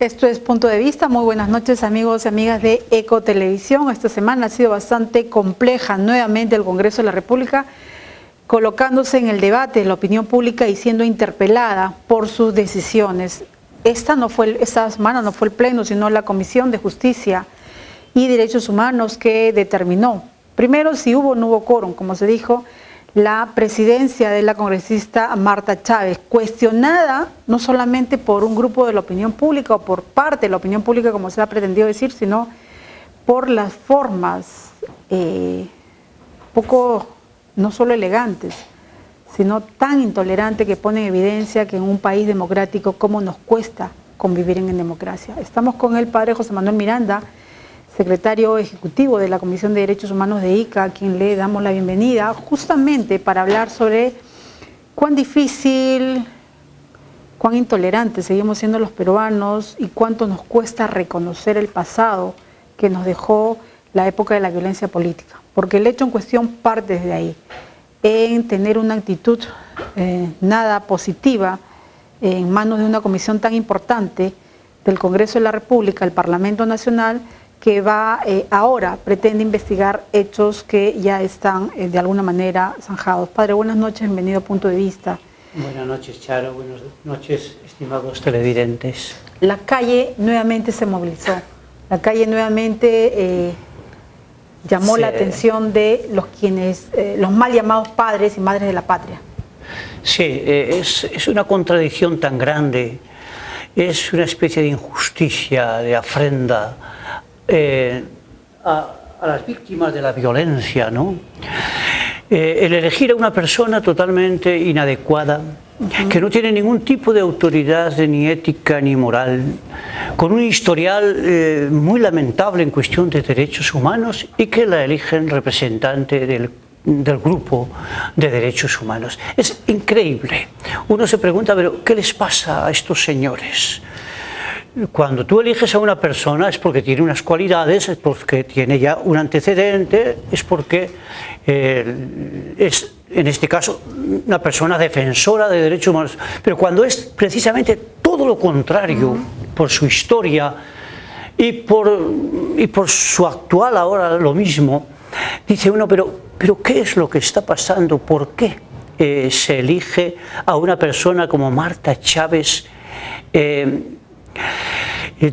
Esto es Punto de Vista. Muy buenas noches, amigos y amigas de Ecotelevisión. Esta semana ha sido bastante compleja. Nuevamente el Congreso de la República colocándose en el debate de la opinión pública y siendo interpelada por sus decisiones. Esta semana no fue el Pleno, sino la Comisión de Justicia y Derechos Humanos que determinó, primero, si hubo o no hubo quórum, como se dijo, la presidencia de la congresista Marta Chávez, cuestionada no solamente por un grupo de la opinión pública o por parte de la opinión pública, como se ha pretendido decir, sino por las formas poco, no solo elegantes, sino tan intolerantes que ponen en evidencia que en un país democrático cómo nos cuesta convivir en democracia. Estamos con el padre José Manuel Miranda, secretario ejecutivo de la Comisión de Derechos Humanos de ICA, a quien le damos la bienvenida, justamente para hablar sobre cuán difícil, cuán intolerantes seguimos siendo los peruanos y cuánto nos cuesta reconocer el pasado que nos dejó la época de la violencia política. Porque el hecho en cuestión parte desde ahí, en tener una actitud nada positiva en manos de una comisión tan importante del Congreso de la República, el Parlamento Nacional, que ahora pretende investigar hechos que ya están de alguna manera zanjados. Padre, buenas noches, bienvenido a Punto de Vista. Buenas noches, Charo, buenas noches, estimados televidentes. La calle nuevamente se movilizó, la calle nuevamente llamó la atención de los mal llamados padres y madres de la patria. Sí, es una contradicción tan grande, es una especie de injusticia, de afrenta a las víctimas de la violencia, ¿no? El elegir a una persona totalmente inadecuada, que no tiene ningún tipo de autoridad ni ética ni moral, con un historial muy lamentable en cuestión de derechos humanos y que la eligen representante del grupo de derechos humanos. Es increíble. Uno se pregunta, pero ¿qué les pasa a estos señores? Cuando tú eliges a una persona es porque tiene unas cualidades, es porque tiene ya un antecedente, es porque es, en este caso, una persona defensora de derechos humanos. Pero cuando es precisamente todo lo contrario, por su historia y por su actual ahora lo mismo, dice uno, pero ¿qué es lo que está pasando? ¿Por qué se elige a una persona como Marta Chávez?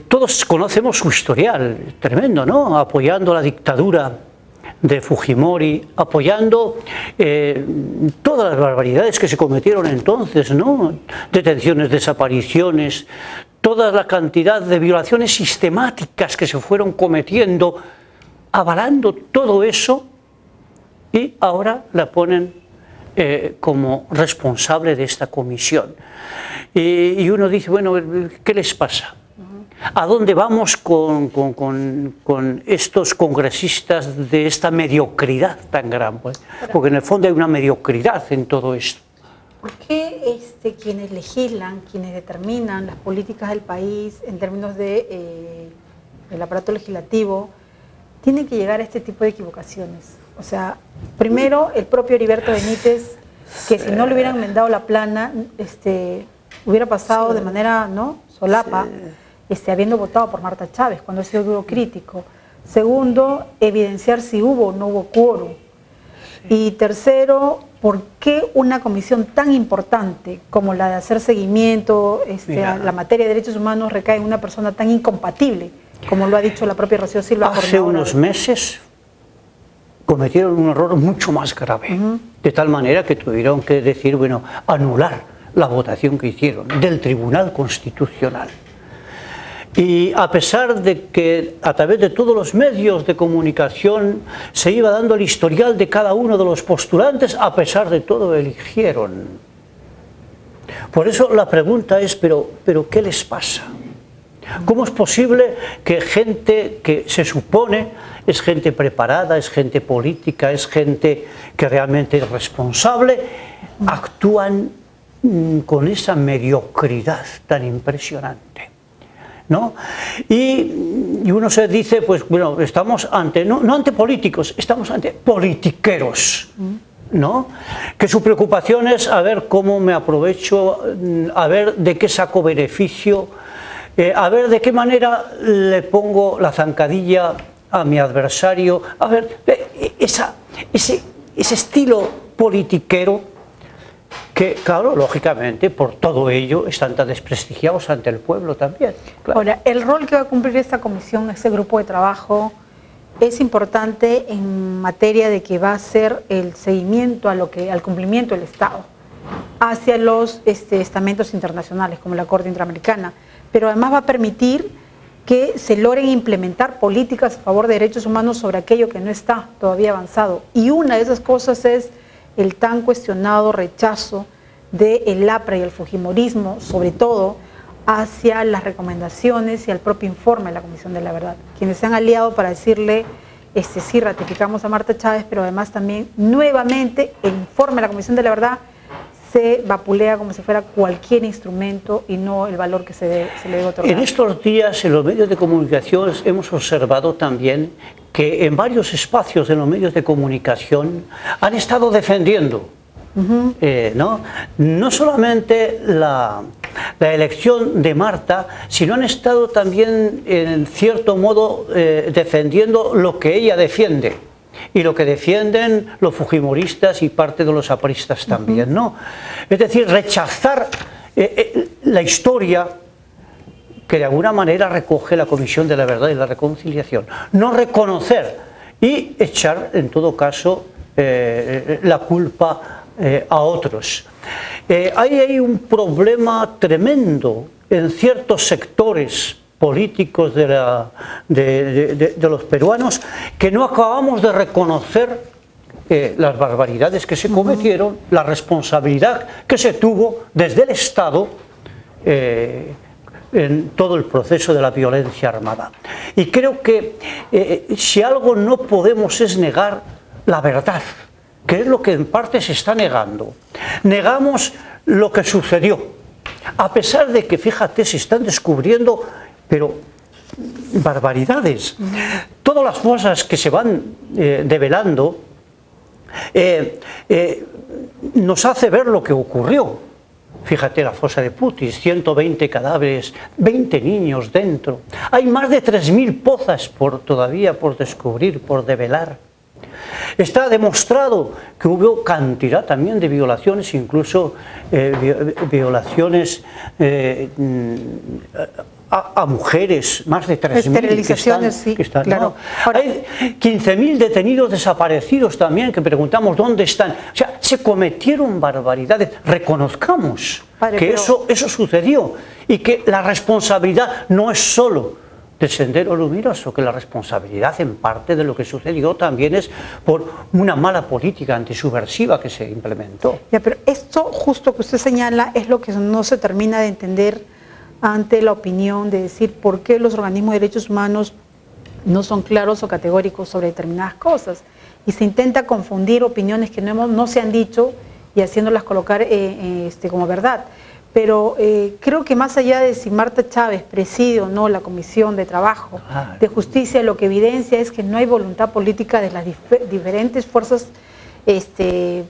Todos conocemos su historial, tremendo, ¿no? Apoyando la dictadura de Fujimori, apoyando todas las barbaridades que se cometieron entonces, ¿no? Detenciones, desapariciones, toda la cantidad de violaciones sistemáticas que se fueron cometiendo, avalando todo eso, y ahora la ponen como responsable de esta comisión. Y uno dice, bueno, ¿qué les pasa? ¿A dónde vamos con estos congresistas de esta mediocridad tan grande? Porque en el fondo hay una mediocridad en todo esto. ¿Por qué quienes legislan, quienes determinan las políticas del país en términos del aparato legislativo, tienen que llegar a este tipo de equivocaciones? O sea, primero el propio Heriberto Benítez, que si no le hubieran enmendado la plana, hubiera pasado de manera solapa, habiendo votado por Marta Chávez, cuando ha sido duro crítico. Segundo, evidenciar si hubo o no hubo quórum. Y tercero, ¿por qué una comisión tan importante como la de hacer seguimiento a la materia de derechos humanos recae en una persona tan incompatible, como lo ha dicho la propia Rocío Silva? Hace unos meses cometieron un error mucho más grave, de tal manera que tuvieron que decir, bueno, anular la votación que hicieron del Tribunal Constitucional. Y a pesar de que a través de todos los medios de comunicación se iba dando el historial de cada uno de los postulantes, a pesar de todo eligieron. Por eso la pregunta es, ¿pero qué les pasa? ¿Cómo es posible que gente que se supone es gente preparada, es gente política, es gente que realmente es responsable, actúan con esa mediocridad tan impresionante? ¿No? Y uno se dice, pues bueno, estamos ante, no ante políticos, estamos ante politiqueros, ¿no? Que su preocupación es a ver cómo me aprovecho, a ver de qué saco beneficio, a ver de qué manera le pongo la zancadilla a mi adversario, a ver, ese estilo politiquero que, claro, lógicamente, por todo ello están tan desprestigiados ante el pueblo también. Claro. Ahora, el rol que va a cumplir esta comisión, este grupo de trabajo, es importante en materia de que va a ser el seguimiento al cumplimiento del Estado hacia los estamentos internacionales, como la Corte Interamericana, pero además va a permitir que se logren implementar políticas a favor de derechos humanos sobre aquello que no está todavía avanzado. Y una de esas cosas es el tan cuestionado rechazo del APRA y el fujimorismo, sobre todo, hacia las recomendaciones y al propio informe de la Comisión de la Verdad, quienes se han aliado para decirle, sí, ratificamos a Marta Chávez, pero además también, nuevamente, el informe de la Comisión de la Verdad se vapulea como si fuera cualquier instrumento y no el valor que se le debe otorgar. En estos días, en los medios de comunicación, hemos observado también que en varios espacios de los medios de comunicación han estado defendiendo no solamente la elección de Marta, sino han estado también, en cierto modo, defendiendo lo que ella defiende y lo que defienden los fujimoristas y parte de los apristas también, ¿no? Es decir, rechazar la historia que de alguna manera recoge la Comisión de la Verdad y la Reconciliación, no reconocer y echar, en todo caso, la culpa a otros. Hay un problema tremendo en ciertos sectores políticos de los peruanos, que no acabamos de reconocer las barbaridades que se cometieron, la responsabilidad que se tuvo desde el Estado en todo el proceso de la violencia armada. Y creo que si algo no podemos es negar la verdad, que es lo que en parte se está negando. Negamos lo que sucedió, a pesar de que, fíjate, se están descubriendo, pero barbaridades. Todas las cosas que se van develando nos hace ver lo que ocurrió. Fíjate, la fosa de Putis, 120 cadáveres, 20 niños dentro. Hay más de 3.000 pozas todavía por descubrir, por develar. Está demostrado que hubo cantidad también de violaciones, incluso violaciones a mujeres, más de 3.000 que están, claro. ¿no? Hay 15.000 detenidos desaparecidos también, que preguntamos dónde están. O sea, se cometieron barbaridades. Reconozcamos que eso sucedió y que la responsabilidad no es solo del Sendero Luminoso, que la responsabilidad en parte de lo que sucedió también es por una mala política antisubversiva que se implementó. Ya, pero esto justo que usted señala es lo que no se termina de entender ante la opinión de decir por qué los organismos de derechos humanos no son claros o categóricos sobre determinadas cosas. Y se intenta confundir opiniones que no se han dicho y haciéndolas colocar como verdad. Pero creo que más allá de si Marta Chávez preside o no la Comisión de Trabajo de Justicia, lo que evidencia es que no hay voluntad política de las diferentes fuerzas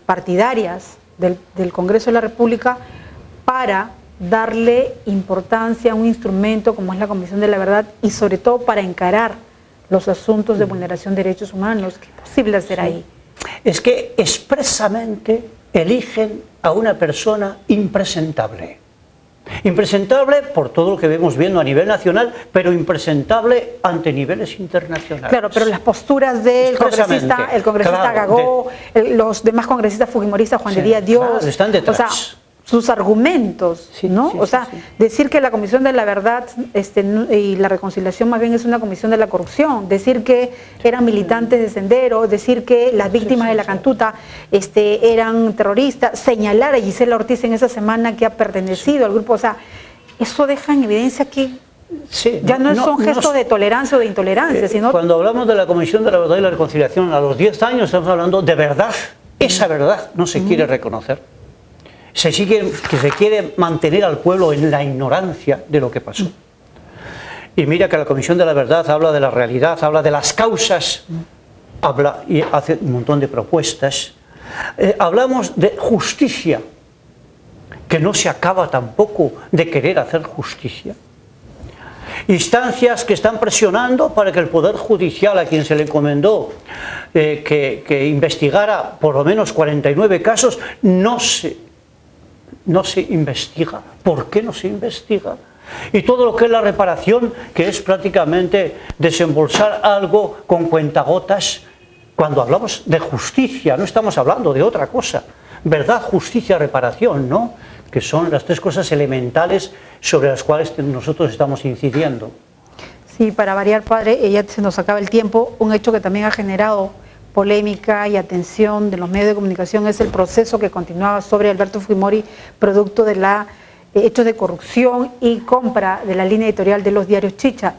partidarias del Congreso de la República para darle importancia a un instrumento como es la Comisión de la Verdad y sobre todo para encarar los asuntos de vulneración de derechos humanos. ¿Qué es posible hacer ahí? Es que expresamente eligen a una persona impresentable. Impresentable por todo lo que vemos viendo a nivel nacional, pero impresentable ante niveles internacionales. Claro, pero las posturas del congresista, el congresista Gagó, los demás congresistas fujimoristas, Juan de Díaz Dios, están detrás. O sea, sus argumentos, ¿no? Decir que la Comisión de la Verdad y la Reconciliación más bien es una comisión de la corrupción, decir que eran militantes de Sendero, decir que las víctimas de la Cantuta eran terroristas, señalar a Gisela Ortiz en esa semana que ha pertenecido al grupo, o sea, eso deja en evidencia que ya no son gestos de tolerancia o de intolerancia, sino... Cuando hablamos de la Comisión de la Verdad y la Reconciliación, a los 10 años estamos hablando de verdad. Esa verdad no se quiere reconocer. Se quiere mantener al pueblo en la ignorancia de lo que pasó. Y mira que la Comisión de la Verdad habla de la realidad, habla de las causas, habla y hace un montón de propuestas. Hablamos de justicia, que no se acaba tampoco de querer hacer justicia. instancias que están presionando para que el Poder Judicial, a quien se le encomendó que investigara por lo menos 49 casos, no se investiga. ¿Por qué no se investiga? Y todo lo que es la reparación, que es prácticamente desembolsar algo con cuentagotas. Cuando hablamos de justicia, no estamos hablando de otra cosa. Verdad, justicia, reparación, ¿no? Que son las tres cosas elementales sobre las cuales nosotros estamos incidiendo. Sí, para variar, padre, ya se nos acaba el tiempo. Un hecho que también ha generado polémica y atención de los medios de comunicación es el proceso que continuaba sobre Alberto Fujimori, producto de hechos de corrupción y compra de la línea editorial de los diarios Chicha.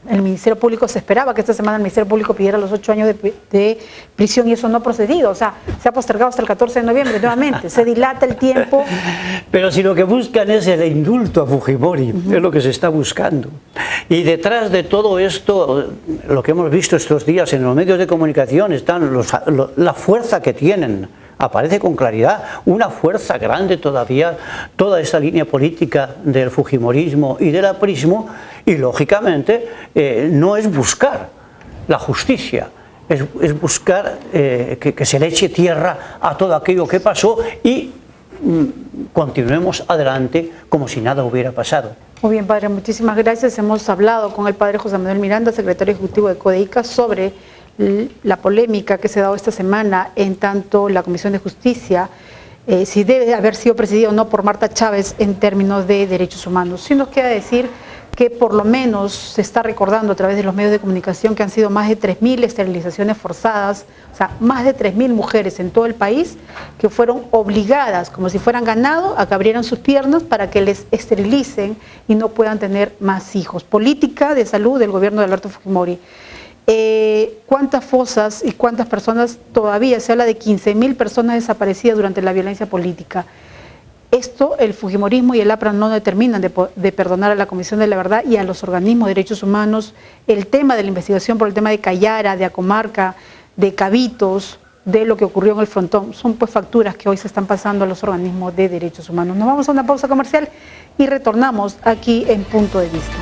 El Ministerio Público se esperaba que esta semana el Ministerio Público pidiera los 8 años de prisión y eso no ha procedido, o sea, se ha postergado hasta el 14 de noviembre nuevamente, se dilata el tiempo. Pero si lo que buscan es el indulto a Fujimori, es lo que se está buscando. Y detrás de todo esto, lo que hemos visto estos días en los medios de comunicación, están la fuerza que tienen. Aparece con claridad una fuerza grande todavía, toda esa línea política del fujimorismo y del aprismo, y lógicamente no es buscar la justicia, es buscar que se le eche tierra a todo aquello que pasó y continuemos adelante como si nada hubiera pasado. Muy bien, padre, muchísimas gracias. Hemos hablado con el padre José Manuel Miranda, secretario ejecutivo de CODEICA, sobre la polémica que se ha dado esta semana en tanto la Comisión de Justicia, si debe haber sido presidida o no por Marta Chávez en términos de derechos humanos. Sí nos queda decir que por lo menos se está recordando a través de los medios de comunicación que han sido más de 3.000 esterilizaciones forzadas, o sea, más de 3.000 mujeres en todo el país que fueron obligadas, como si fueran ganado, a que abrieran sus piernas para que les esterilicen y no puedan tener más hijos. Política de salud del gobierno de Alberto Fujimori. ¿Cuántas fosas y cuántas personas todavía? Se habla de 15.000 personas desaparecidas durante la violencia política. Esto, el fujimorismo y el APRA no determinan de perdonar a la Comisión de la Verdad y a los organismos de derechos humanos. El tema de la investigación por el tema de Cayara, de Acomarca, de Cabitos, de lo que ocurrió en el Frontón, son pues facturas que hoy se están pasando a los organismos de derechos humanos. Nos vamos a una pausa comercial y retornamos aquí en Punto de Vista.